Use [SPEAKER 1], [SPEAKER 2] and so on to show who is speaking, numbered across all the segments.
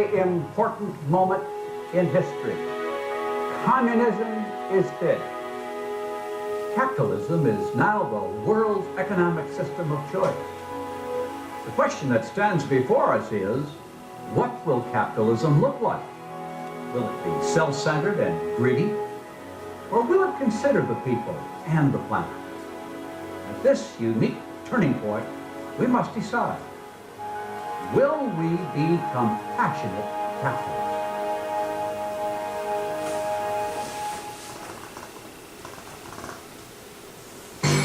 [SPEAKER 1] very important moment in history. Communism is dead. Capitalism is now the world's economic system of choice. The question that stands before us is, what will capitalism look like? Will it be self-centered and greedy? Or will it consider the people and the planet? At this unique turning point, we must decide. Will we be compassionate capitalists?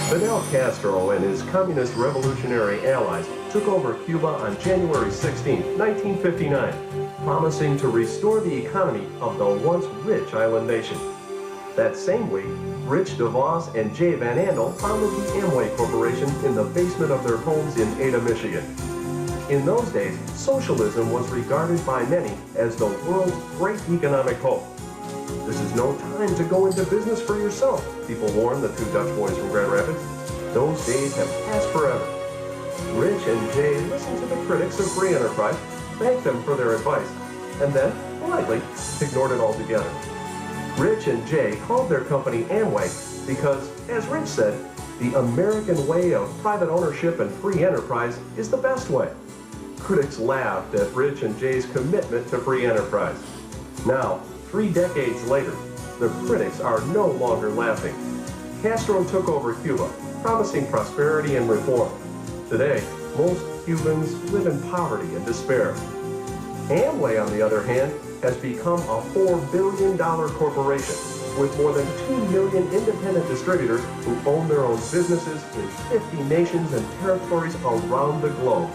[SPEAKER 2] Fidel Castro and his communist revolutionary allies took over Cuba on January 16, 1959, promising to restore the economy of the once rich island nation. That same week, Rich DeVos and Jay Van Andel founded the Amway Corporation in the basement of their homes in Ada, Michigan. In those days, socialism was regarded by many as the world's great economic hope. This is no time to go into business for yourself, people warned the two Dutch boys from Grand Rapids. Those days have passed forever. Rich and Jay listened to the critics of free enterprise, thanked them for their advice, and then, politely, ignored it altogether. Rich and Jay called their company Amway because, as Rich said, the American way of private ownership and free enterprise is the best way. Critics laughed at Rich and Jay's commitment to free enterprise. Now, 3 decades later, the critics are no longer laughing. Castro took over Cuba, promising prosperity and reform. Today, most Cubans live in poverty and despair. Amway, on the other hand, has become a $4 billion corporation with more than 2 million independent distributors who own their own businesses in 50 nations and territories around the globe.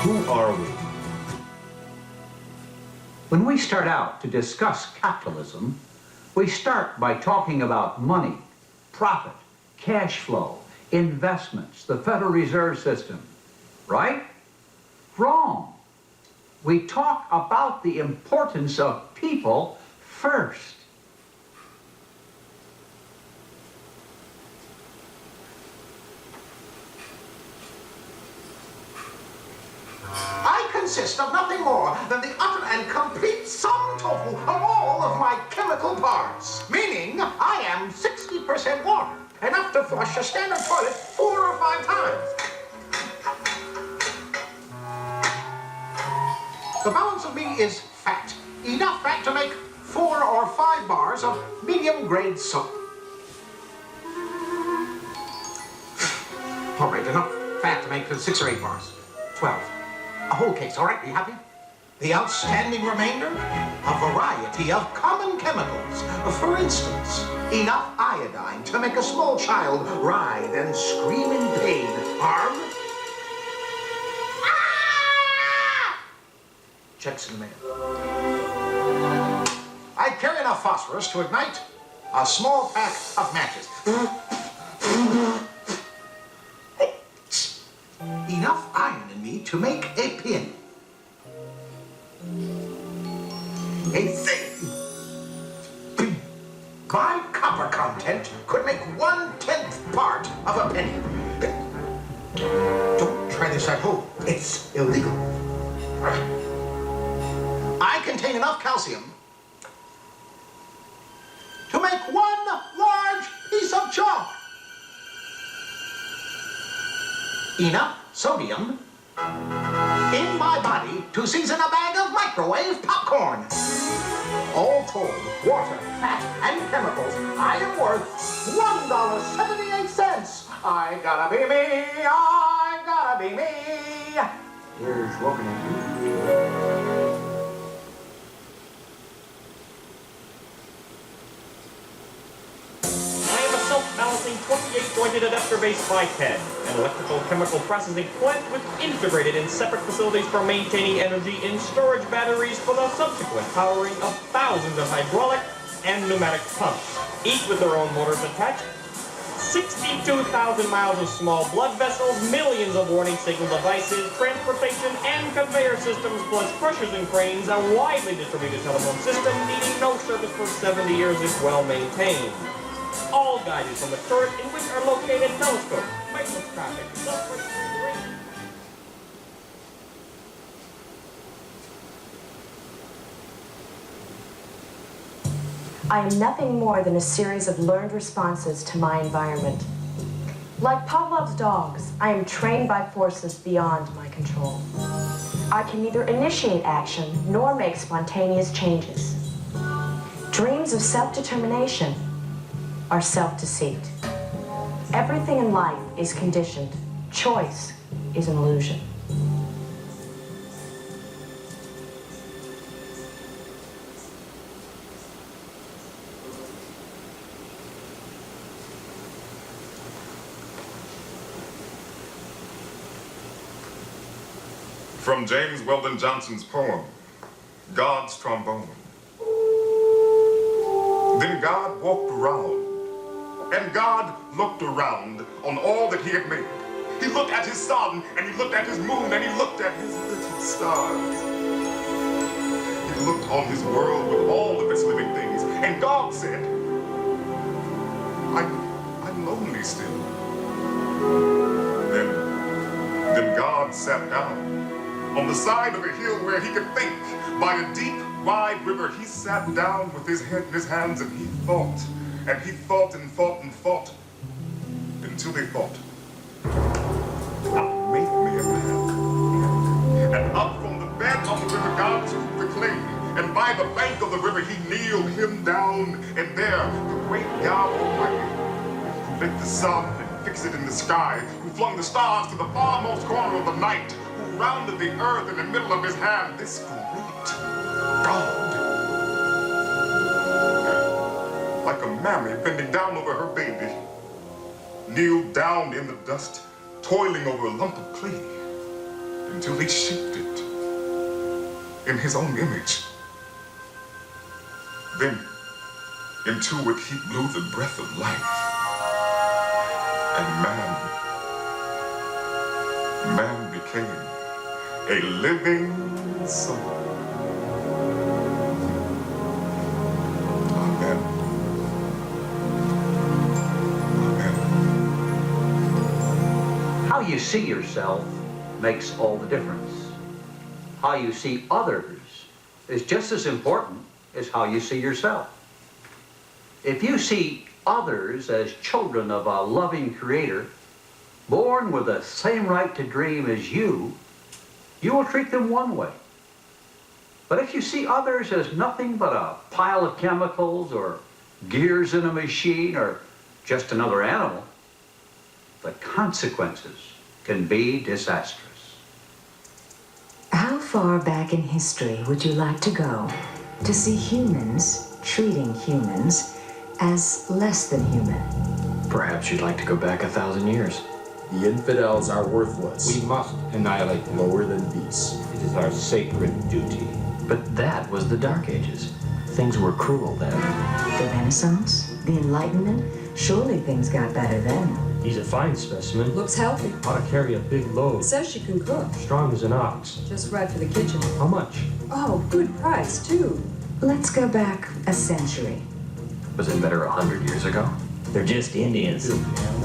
[SPEAKER 2] Who are we?
[SPEAKER 1] When we start out to discuss capitalism, we start by talking about money, profit, cash flow, investments, the Federal Reserve System. Right? Wrong. We talk about the importance of people first.
[SPEAKER 3] I consist of nothing more than the utter and complete sum total of all of my chemical parts. Meaning, I am 60% water, enough to flush a standard toilet 4 or 5 times. The balance of me is fat. Enough fat to make 4 or 5 bars of medium-grade soap. All right, enough fat to make 6 or 8 bars. 12. A whole case, all right? Are you happy? The outstanding remainder? A variety of common chemicals. For instance, enough iodine to make a small child writhe and scream in pain. Arm? Ah! Checks in the mail. I carry enough phosphorus to ignite a small pack of matches. Enough iron in me to make a pin. A thing. My copper content could make 1/10 part of a penny. Don't try this at home. It's illegal. I contain enough calcium to make 1 large piece of chalk. Enough sodium in my body to season a bag of microwave popcorn. All told, water, fat, and chemicals, I am worth $1.78. I gotta be me, I gotta be me. Here's looking at you.
[SPEAKER 4] Balancing 28-jointed adapter-based biped, an electrical chemical processing plant with integrated and separate facilities for maintaining energy in storage batteries for the subsequent powering of thousands of hydraulic and pneumatic pumps, each with their own motors attached, 62,000 miles of small blood vessels, millions of warning signal devices, transportation and conveyor systems, plus crushers and cranes, a widely distributed telephone system needing no service for 70 years if well maintained. all guided from the turret in which are located telescopes, microscopic, self-regulating.
[SPEAKER 5] I am nothing more than a series of learned responses to my environment. Like Pavlov's dogs, I am trained by forces beyond my control. I can neither initiate action nor make spontaneous changes. Dreams of self-determination are self-deceit. Everything in life is conditioned. Choice is an illusion.
[SPEAKER 6] From James Weldon Johnson's poem, God's Trombone. Then God walked around, and God looked around on all that he had made. He looked at his sun, and he looked at his moon, and he looked at his little stars. He looked on his world with all of its living things, and God said, I'm lonely still. Then God sat down on the side of a hill where he could think. By a deep, wide river, he sat down with his head in his hands, and he thought, and he thought and thought and thought, until he thought, I'll make me a man. And up from the bed of the river, God took the clay, and by the bank of the river, he kneeled him down, and there, the great God Almighty, who lit the sun and fixed it in the sky, who flung the stars to the farmost corner of the night, who rounded the earth in the middle of his hand, this great God. Like a mammy bending down over her baby, kneeled down in the dust, toiling over a lump of clay, until he shaped it in his own image. Then into it he blew the breath of life, and man became a living soul. Amen. Amen.
[SPEAKER 1] How you see yourself makes all the difference. How you see others is just as important as how you see yourself. If you see others as children of a loving Creator, born with the same right to dream as you will treat them one way. But if you see others as nothing but a pile of chemicals or gears in a machine or just another animal, the consequences can be disastrous.
[SPEAKER 7] How far back in history would you like to go to see humans treating humans as less than human?
[SPEAKER 8] Perhaps you'd like to go back 1,000 years.
[SPEAKER 9] The infidels are worthless.
[SPEAKER 10] We must annihilate them.
[SPEAKER 9] Lower than beasts.
[SPEAKER 10] It is our sacred duty.
[SPEAKER 8] But that was the Dark Ages. Things were cruel then.
[SPEAKER 7] The Renaissance? The Enlightenment? Surely things got better then.
[SPEAKER 11] He's a fine specimen.
[SPEAKER 12] Looks healthy.
[SPEAKER 11] Ought to carry a big load.
[SPEAKER 12] Says she can cook.
[SPEAKER 11] Strong as an ox.
[SPEAKER 12] Just right for the kitchen.
[SPEAKER 11] How much?
[SPEAKER 12] Oh, good price, too.
[SPEAKER 7] Let's go back a century.
[SPEAKER 8] Was it better 100 years ago?
[SPEAKER 13] They're just Indians.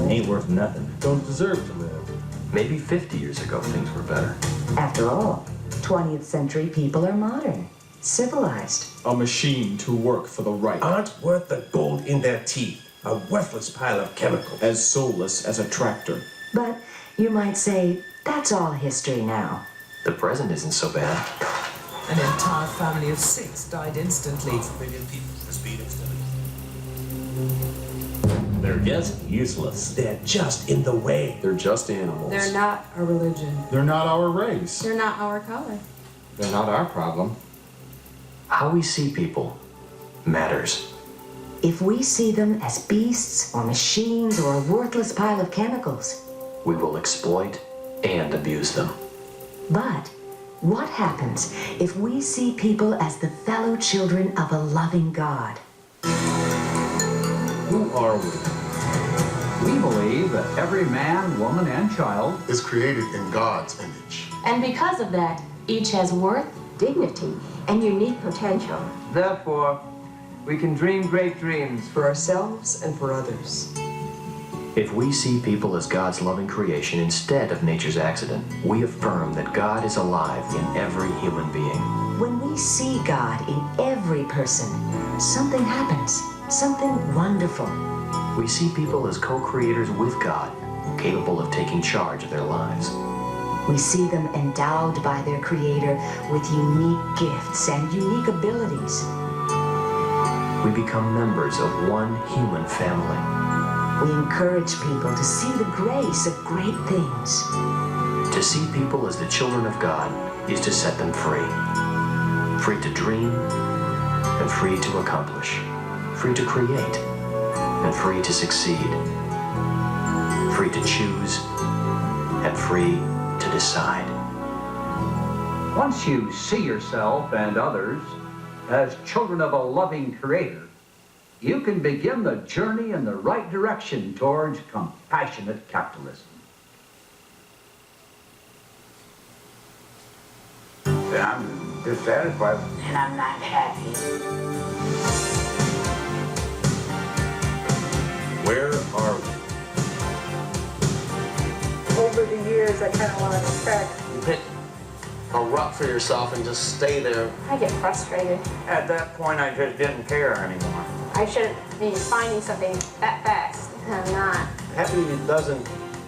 [SPEAKER 13] Ain't worth nothing.
[SPEAKER 9] Don't deserve to live.
[SPEAKER 8] Maybe 50 years ago things were better.
[SPEAKER 7] After all, 20th century people are modern, civilized.
[SPEAKER 9] A machine to work for the right.
[SPEAKER 14] Aren't worth the gold in their teeth. A worthless pile of chemicals.
[SPEAKER 9] As soulless as a tractor.
[SPEAKER 7] But you might say, that's all history now.
[SPEAKER 8] The present isn't so bad.
[SPEAKER 15] An entire family of 6 died instantly.
[SPEAKER 14] 1 million people for speed instantly.
[SPEAKER 13] They're just useless.
[SPEAKER 14] They're just in the way.
[SPEAKER 9] They're just animals.
[SPEAKER 12] They're not a religion.
[SPEAKER 9] They're not our race.
[SPEAKER 12] They're not our color.
[SPEAKER 10] They're not our problem.
[SPEAKER 8] How we see people matters.
[SPEAKER 7] If we see them as beasts or machines or a worthless pile of chemicals,
[SPEAKER 8] We will exploit and abuse them.
[SPEAKER 7] but what happens if we see people as the fellow children of a loving God?
[SPEAKER 9] Who are we?
[SPEAKER 1] We believe that every man, woman, and child
[SPEAKER 6] Is created in God's image.
[SPEAKER 5] And because of that, each has worth, dignity, and unique potential.
[SPEAKER 1] Therefore,
[SPEAKER 16] we can dream great dreams
[SPEAKER 15] for ourselves and for others.
[SPEAKER 8] If we see people as God's loving creation instead of nature's accident, we affirm that God is alive in every human being.
[SPEAKER 7] When we see God in every person, something happens, something wonderful.
[SPEAKER 8] We see people as co-creators with God, capable of taking charge of their lives.
[SPEAKER 7] We see them endowed by their Creator with unique gifts and unique abilities.
[SPEAKER 8] We become members of one human family.
[SPEAKER 7] We encourage people to see the grace of great things.
[SPEAKER 8] To see people as the children of God is to set them free. Free to dream and free to accomplish. Free to create and free to succeed. Free to choose and free to decide.
[SPEAKER 1] Once you see yourself and others as children of a loving Creator, you can begin the journey in the right direction towards compassionate capitalism.
[SPEAKER 17] I'm dissatisfied.
[SPEAKER 18] And I'm not happy.
[SPEAKER 9] Where are we?
[SPEAKER 19] Over the years, I kind of want to crack.
[SPEAKER 20] You pick a rut for yourself and just stay there.
[SPEAKER 21] I get frustrated.
[SPEAKER 17] At that point, I just didn't care anymore.
[SPEAKER 21] I shouldn't be finding something that fast. I'm not.
[SPEAKER 20] Happiness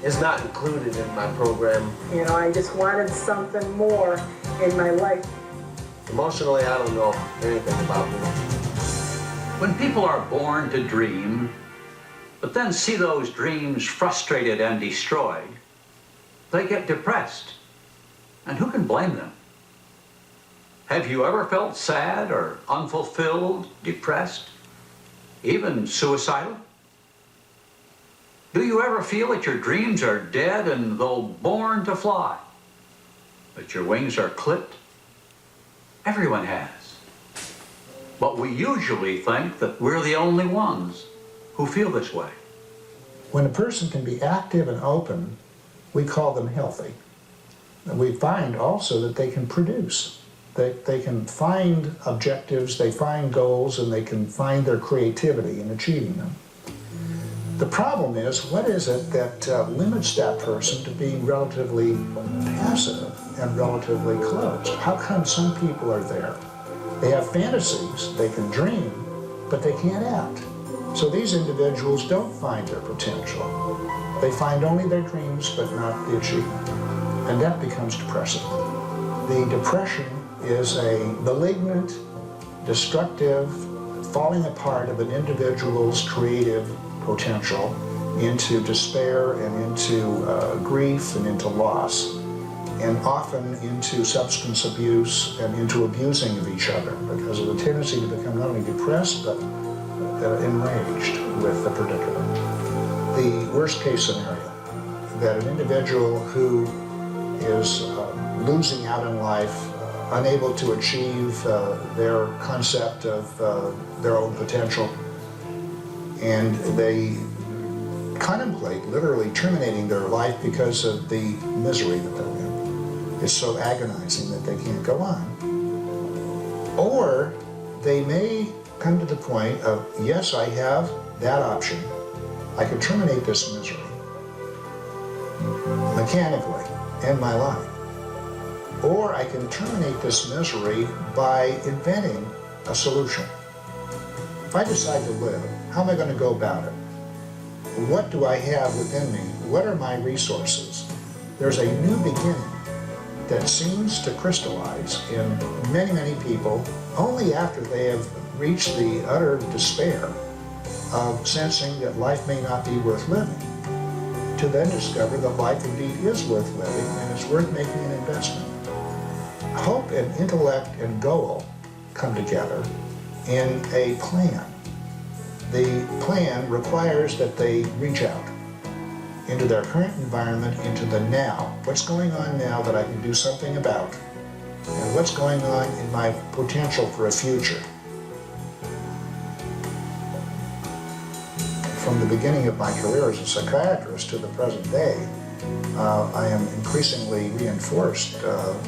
[SPEAKER 20] is not included in my program.
[SPEAKER 19] You know, I just wanted something more in my life.
[SPEAKER 20] Emotionally, I don't know anything about me.
[SPEAKER 1] When people are born to dream, but then see those dreams frustrated and destroyed, they get depressed. And who can blame them? Have you ever felt sad or unfulfilled, depressed, even suicidal? Do you ever feel that your dreams are dead and though born to fly, that your wings are clipped? Everyone has. But we usually think that we're the only ones who feel this way.
[SPEAKER 22] When a person can be active and open, we call them healthy. And we find also that they can produce. They can find objectives, they find goals, and they can find their creativity in achieving them. The problem is, what is it that limits that person to being relatively passive and relatively closed? How come some people are there? They have fantasies, they can dream, but they can't act. So these individuals don't find their potential. They find only their dreams, but not the achievement. And that becomes depressing. The depression is a malignant, destructive, falling apart of an individual's creative potential into despair and into grief and into loss, and often into substance abuse and into abusing of each other because of the tendency to become not only depressed but enraged with the predicament. The worst case scenario, that an individual who is losing out in life, unable to achieve their concept of their own potential, and they contemplate literally terminating their life because of the misery that they're in. It's so agonizing that they can't go on. Or they may come to the point of, yes, I have that option. I can terminate this misery mechanically, end my life. Or I can terminate this misery by inventing a solution. If I decide to live, how am I going to go about it? What do I have within me? What are my resources? There's a new beginning that seems to crystallize in many, many people only after they have reached the utter despair of sensing that life may not be worth living, to then discover that life indeed is worth living and it's worth making an investment. Hope and intellect and goal come together in a plan. The plan requires that they reach out into their current environment, into the now. What's going on now that I can do something about? And what's going on in my potential for a future? From the beginning of my career as a psychiatrist to the present day, I am increasingly reinforced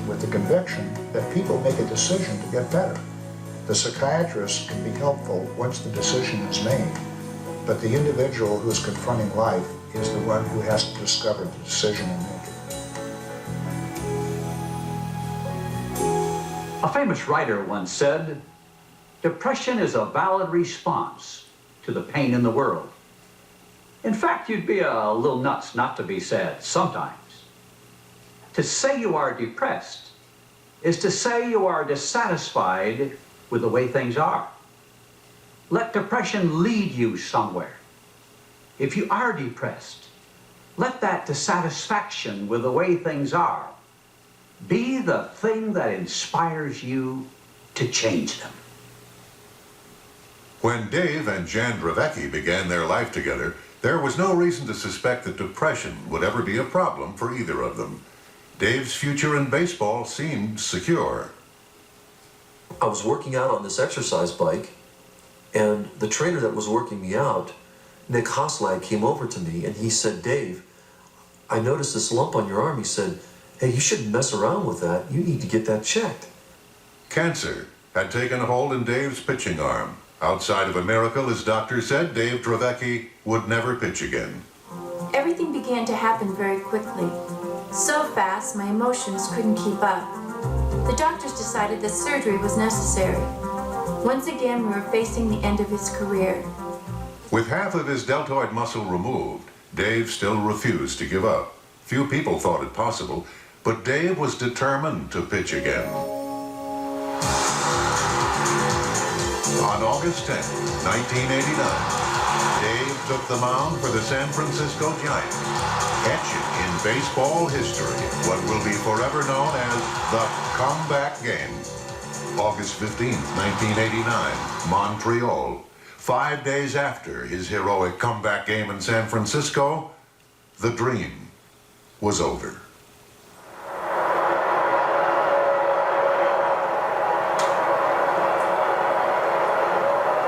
[SPEAKER 22] with the conviction that people make a decision to get better. The psychiatrist can be helpful once the decision is made, but the individual who's confronting life is the one who has to discover the decision and make it.
[SPEAKER 1] A famous writer once said, "Depression is a valid response to the pain in the world." In fact, you'd be a little nuts not to be sad sometimes. To say you are depressed is to say you are dissatisfied with the way things are. Let depression lead you somewhere. If you are depressed, let that dissatisfaction with the way things are be the thing that inspires you to change them.
[SPEAKER 6] When Dave and Jan Drevecki began their life together, there was no reason to suspect that depression would ever be a problem for either of them. Dave's future in baseball seemed secure.
[SPEAKER 2] I was working out on this exercise bike, and the trainer that was working me out, Nick Hoslag, came over to me and he said, "Dave, I noticed this lump on your arm." He said, "Hey, you shouldn't mess around with that. You need to get that checked."
[SPEAKER 6] Cancer had taken a hold in Dave's pitching arm. Outside of a miracle, his doctor said Dave Drevecki would never pitch again.
[SPEAKER 18] Everything began to happen very quickly. So fast, my emotions couldn't keep up. The doctors decided that surgery was necessary. Once again, we were facing the end of his career.
[SPEAKER 6] With half of his deltoid muscle removed, Dave still refused to give up. Few people thought it possible, but Dave was determined to pitch again. On August 10, 1989, Dave took the mound for the San Francisco Giants, etching in baseball history what will be forever known as the comeback game. August 15, 1989, Montreal. 5 days after his heroic comeback game in San Francisco, the dream was over.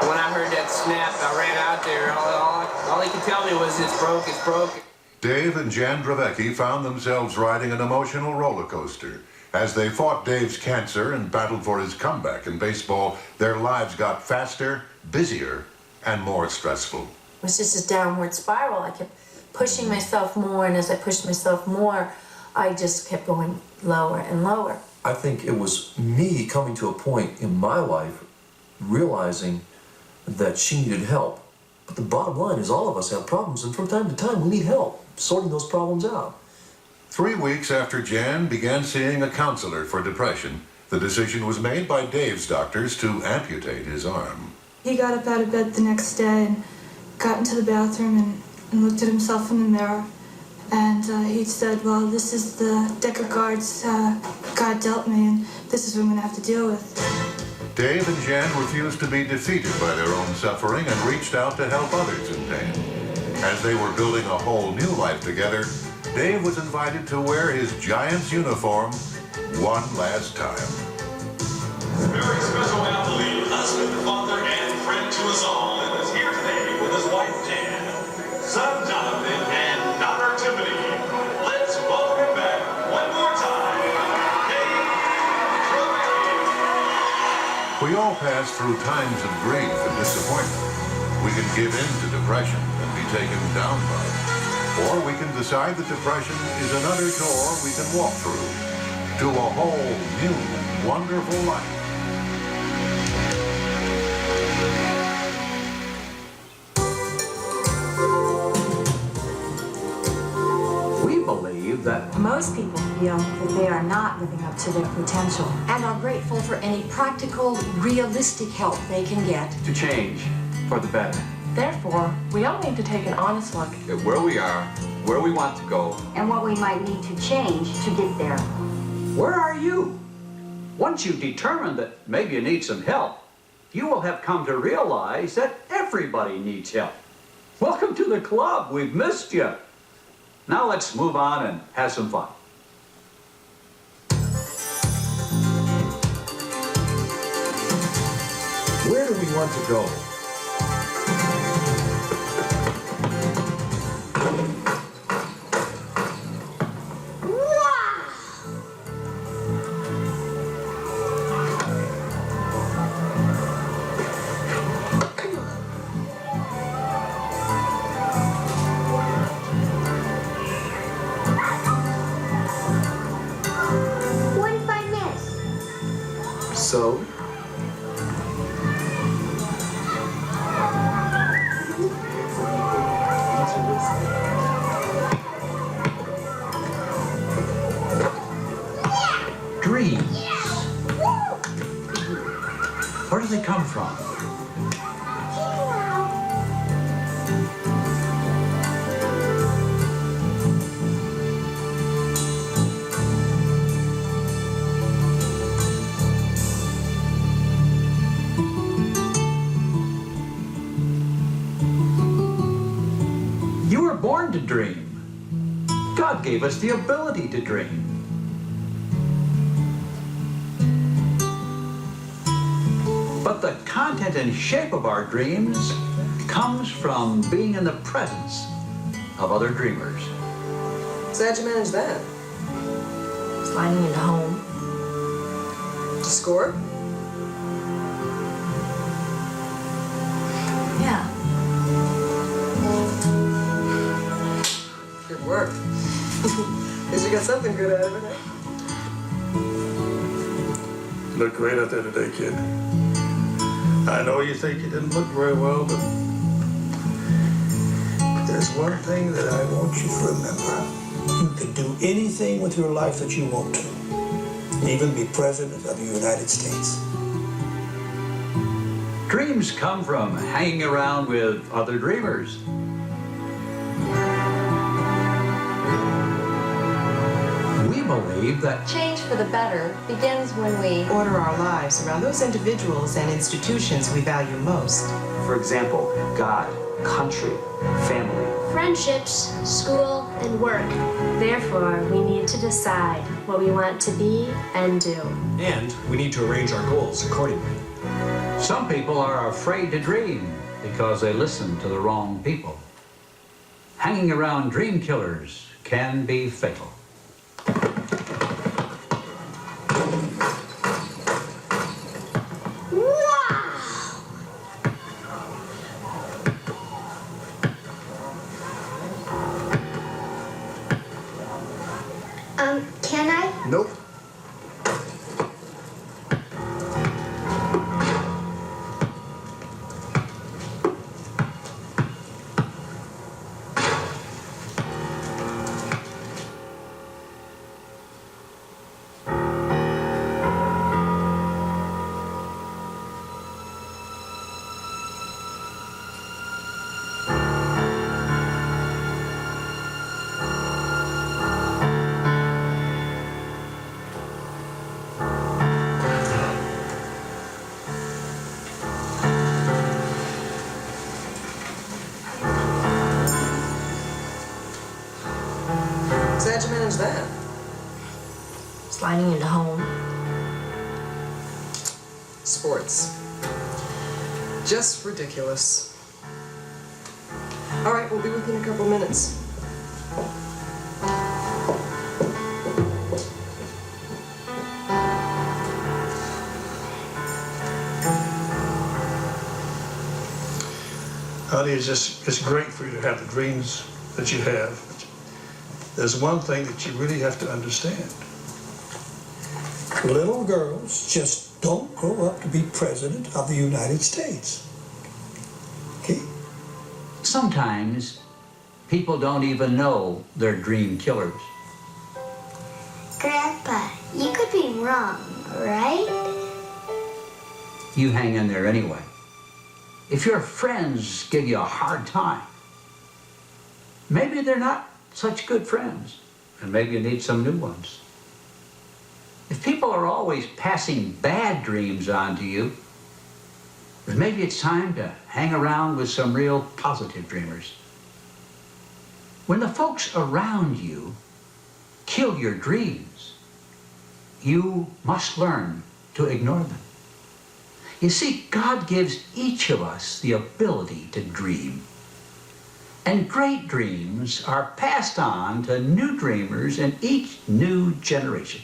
[SPEAKER 23] When I heard that snap, I ran out there. All he could tell me was, "It's broke, it's broke."
[SPEAKER 6] Dave and Jan Drevecki found themselves riding an emotional roller coaster. As they fought Dave's cancer and battled for his comeback in baseball, their lives got faster, busier, and more stressful.
[SPEAKER 18] It was just this downward spiral. I kept pushing myself more, and as I pushed myself more, I just kept going lower and lower.
[SPEAKER 2] I think it was me coming to a point in my life realizing that she needed help. But the bottom line is all of us have problems, and from time to time we need help sorting those problems out.
[SPEAKER 6] 3 weeks after Jan began seeing a counselor for depression, the decision was made by Dave's doctors to amputate his arm.
[SPEAKER 24] He got up out of bed the next day and got into the bathroom and looked at himself in the mirror. And he said, "Well, this is the deck of cards God dealt me, and this is what I'm going to have to deal with."
[SPEAKER 6] Dave and Jan refused to be defeated by their own suffering and reached out to help others in pain. As they were building a whole new life together, Dave was invited to wear his Giants uniform one last time.
[SPEAKER 25] Very special athlete, husband, father, and friend to us all, and is here today with his wife Jan, son Jonathan, and daughter Tiffany. Let's welcome him back one more time, Dave Drevecki.
[SPEAKER 6] We all pass through times of grief and disappointment. We can give in to depression and be taken down by it. Or we can decide that depression is another door we can walk through to a whole new, wonderful life.
[SPEAKER 1] We believe that
[SPEAKER 7] Most people feel that they are not living up to their potential and are grateful for any practical, realistic help they can get.
[SPEAKER 10] To change for the better.
[SPEAKER 5] Therefore, we all need to take an honest look
[SPEAKER 10] At where we are, where we want to go.
[SPEAKER 26] And what we might need to change to get there.
[SPEAKER 1] where are you? Once you determine that maybe you need some help, you will have come to realize that everybody needs help. Welcome to the club. We've missed you. Now let's move on and have some fun.
[SPEAKER 9] Where do we want to go?
[SPEAKER 1] born to dream. God gave us the ability to dream. But the content and shape of our dreams comes from being in the presence of other dreamers.
[SPEAKER 3] So how'd you manage that?
[SPEAKER 5] Sliding into home.
[SPEAKER 3] Score?
[SPEAKER 5] Yeah.
[SPEAKER 3] Good work. At least you got something good out of it, eh?
[SPEAKER 4] You look great out there today, kid. I know you think you didn't look very well, but there's one thing that I want you to remember. You can do anything with your life that you want to, even be president of the United States.
[SPEAKER 1] Dreams come from hanging around with other dreamers. We believe that
[SPEAKER 5] Change for the better begins when we
[SPEAKER 15] Order our lives around those individuals and institutions we value most.
[SPEAKER 8] For example, God, country, family.
[SPEAKER 21] Friendships, school, and work. Therefore, we need to decide what we want to be and do.
[SPEAKER 8] And we need to arrange our goals accordingly.
[SPEAKER 1] some people are afraid to dream because they listen to the wrong people. Hanging around dream killers can be fatal.
[SPEAKER 21] Can I?
[SPEAKER 4] Nope.
[SPEAKER 3] So how'd you manage that?
[SPEAKER 5] Sliding into home.
[SPEAKER 3] Sports. Just ridiculous. All right, we'll be with you in a couple minutes.
[SPEAKER 4] Honey, it's great for you to have the dreams that you have. But there's one thing that you really have to understand. Little girls just don't grow up to be president of the United States. Okay?
[SPEAKER 1] Sometimes people don't even know they're dream killers.
[SPEAKER 21] Grandpa, you could be wrong, right?
[SPEAKER 1] You hang in there anyway. If your friends give you a hard time, maybe they're not such good friends, and maybe you need some new ones. If people are always passing bad dreams on to you, then maybe it's time to hang around with some real positive dreamers. When the folks around you kill your dreams, you must learn to ignore them. You see, God gives each of us the ability to dream. And great dreams are passed on to new dreamers in each new generation.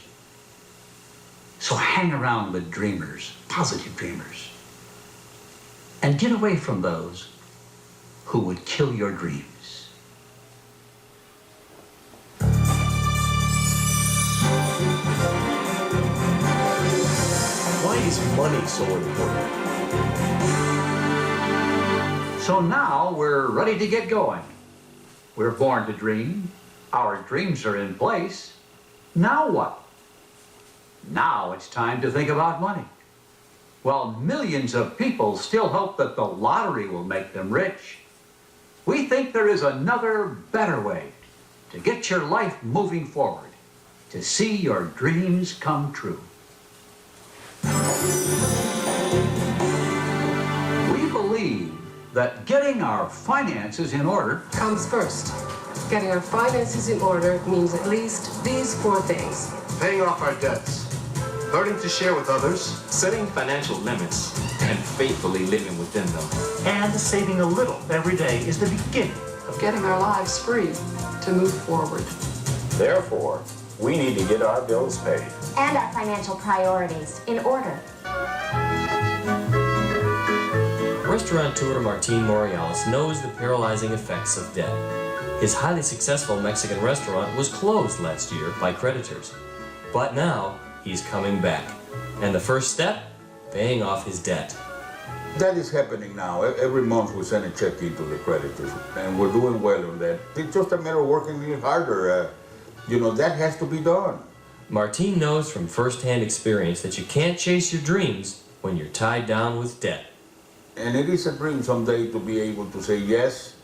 [SPEAKER 1] So hang around with dreamers, positive dreamers. And get away from those who would kill your dreams.
[SPEAKER 8] Why is money so important?
[SPEAKER 1] So now we're ready to get going. We're born to dream. Our dreams are in place. Now what? Now it's time to think about money. While millions of people still hope that the lottery will make them rich, we think there is another, better way to get your life moving forward, to see your dreams come true. We believe that getting our finances in order
[SPEAKER 11] comes first. Getting our finances in order means at least these 4 things.
[SPEAKER 20] Paying off our debts, learning to share with others,
[SPEAKER 8] Setting financial limits and faithfully living within them.
[SPEAKER 12] And saving a little every day is the beginning
[SPEAKER 3] Of getting our lives free to move forward.
[SPEAKER 13] Therefore, we need to get our bills paid.
[SPEAKER 5] And our financial priorities in order.
[SPEAKER 14] Restaurateur Martin Morealis knows the paralyzing effects of debt. His highly successful Mexican restaurant was closed last year by creditors. But now, he's coming back. And the first step? Paying off his debt.
[SPEAKER 16] That is happening now. Every month we send a check into the creditors, and we're doing well on that. It's just a matter of working a little harder. That has to be done.
[SPEAKER 14] Martin knows from first-hand experience that you can't chase your dreams when you're tied down with debt.
[SPEAKER 16] And it is a dream someday to be able to say, yes,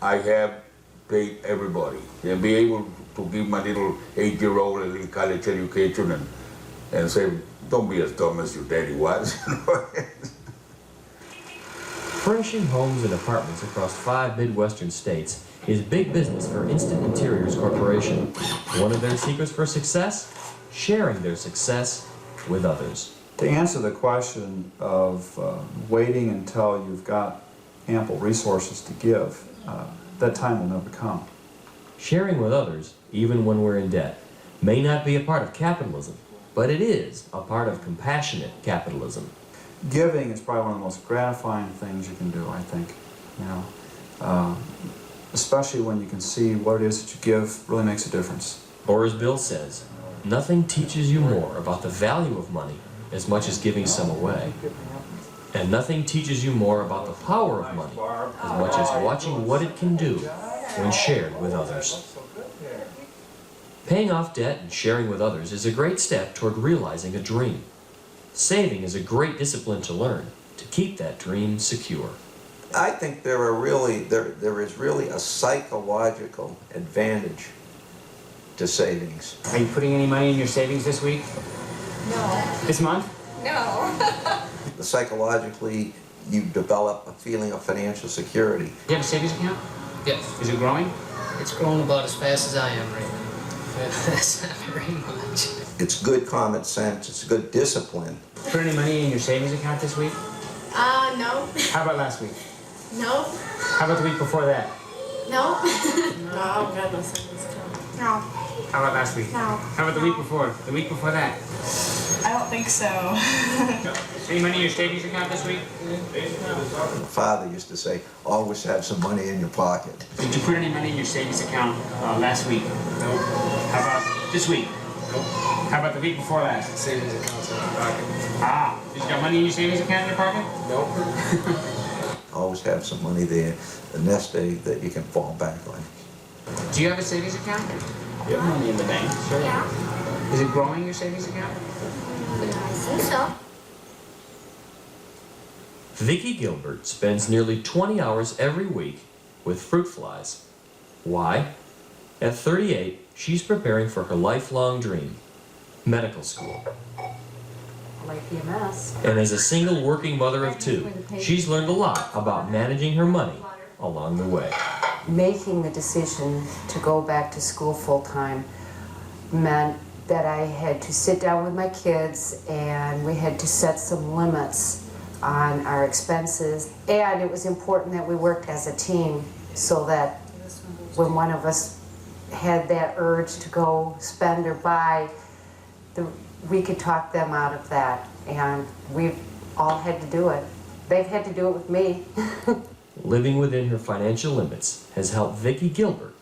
[SPEAKER 16] I have paid everybody. And be able to give my little 8-year-old a little college education and say, don't be as dumb as your daddy was.
[SPEAKER 14] Furnishing homes and apartments across 5 Midwestern states is big business for Instant Interiors Corporation. One of their secrets for success? Sharing their success with others.
[SPEAKER 17] To answer the question of waiting until you've got ample resources to give, that time will never come.
[SPEAKER 14] Sharing with others, even when we're in debt, may not be a part of capitalism, but it is a part of compassionate capitalism.
[SPEAKER 17] Giving is probably one of the most gratifying things you can do, I think. Especially when you can see what it is that you give really makes a difference.
[SPEAKER 14] Or as Bill says, nothing teaches you more about the value of money as much as giving some away. And nothing teaches you more about the power of money as much as watching what it can do when shared with others. Paying off debt and sharing with others is a great step toward realizing a dream. Saving is a great discipline to learn to keep that dream secure.
[SPEAKER 27] I think there is really a psychological advantage to savings.
[SPEAKER 23] Are you putting any money in your savings this week?
[SPEAKER 3] No.
[SPEAKER 23] This month?
[SPEAKER 3] No.
[SPEAKER 27] Psychologically, you develop a feeling of financial security.
[SPEAKER 23] Do you have a savings account?
[SPEAKER 28] Yes.
[SPEAKER 23] Is it growing?
[SPEAKER 28] It's growing about as fast as I am right now. That's not very much.
[SPEAKER 27] It's good common sense. It's good discipline.
[SPEAKER 23] Put any money in your savings account this week?
[SPEAKER 21] No.
[SPEAKER 23] How about last week?
[SPEAKER 21] No.
[SPEAKER 23] How about the week before that?
[SPEAKER 21] No. No, I've got no savings account. No.
[SPEAKER 23] How about last week?
[SPEAKER 21] No.
[SPEAKER 23] How about the week before? The week before that?
[SPEAKER 21] I don't think so.
[SPEAKER 23] Any money in your savings account this week?
[SPEAKER 27] My father used to say, always have some money in your pocket.
[SPEAKER 23] Did you put any money in your savings account last week? No. How about this week? Nope. How about the week before last?
[SPEAKER 28] Savings account's in my pocket.
[SPEAKER 23] Ah, did you got money in your savings account in your pocket?
[SPEAKER 28] Nope.
[SPEAKER 27] Always have some money there the next day that you can fall back on.
[SPEAKER 23] Do you have a savings account?
[SPEAKER 28] You have money in the bank, sure.
[SPEAKER 21] Yeah.
[SPEAKER 23] Is it growing, your savings account?
[SPEAKER 21] I think so.
[SPEAKER 14] Vickie Gilbert spends nearly 20 hours every week with fruit flies. Why? At 38, she's preparing for her lifelong dream, medical school.
[SPEAKER 21] Like PMS.
[SPEAKER 14] And as a single working mother of 2, she's learned a lot about managing her money along the way.
[SPEAKER 29] Making the decision to go back to school full-time meant that I had to sit down with my kids and we had to set some limits on our expenses. And it was important that we worked as a team so that when one of us had that urge to go spend or buy, we could talk them out of that. And we've all had to do it. They've had to do it with me.
[SPEAKER 14] Living within her financial limits has helped Vickie Gilbert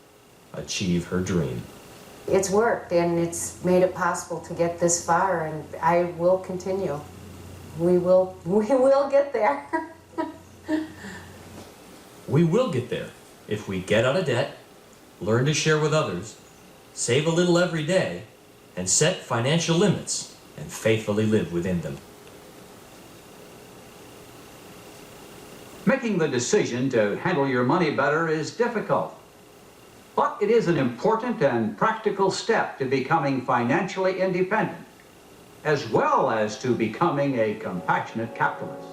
[SPEAKER 14] achieve her dream.
[SPEAKER 29] It's worked and it's made it possible to get this far, and I will continue. We will get there.
[SPEAKER 14] We will get there if we get out of debt, learn to share with others, save a little every day, and set financial limits and faithfully live within them.
[SPEAKER 1] Making the decision to handle your money better is difficult, but it is an important and practical step to becoming financially independent, as well as to becoming a compassionate capitalist.